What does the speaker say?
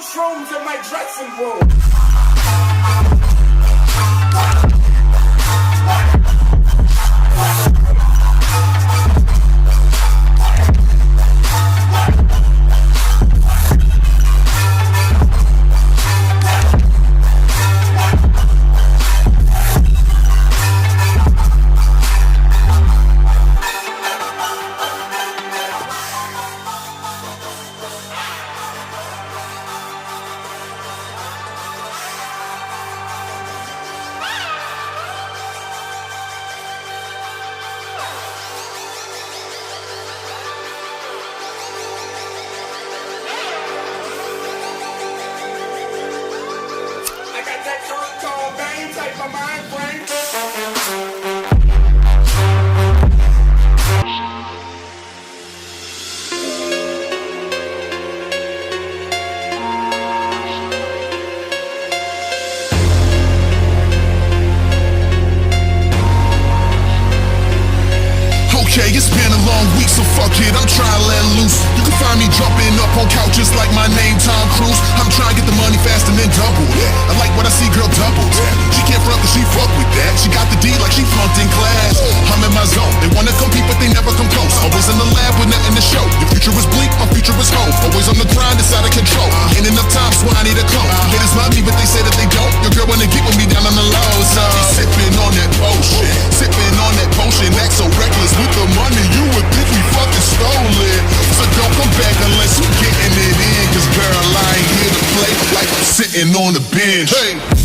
Shrooms in my dressing room. Take my mind frame. Okay, it's been a long week, so fuck it, I'm trying to let loose. You can find me jumping up on couches like my name Tom Cruise. I'm trying to get the money fast and then double that. I like what I see, girl, double that. She can't front cause she fuck with that. She got the D like she flunked in class. I'm in my zone, they wanna compete but they never come close. Always in the lab with nothing to show. Your future is bleak, my future is hope. Always on the grind, it's out of control. Ain't enough time, so I need a clone. Haters love me but they say that they don't. Your girl wanna get with me down on the low, so sipping on that potion, sipping on that potion. Act so reckless with the money, you would think we fucking stole it. So don't come back unless you getting it in, cause girl, I ain't here to play like I'm sitting on the bench. Hey.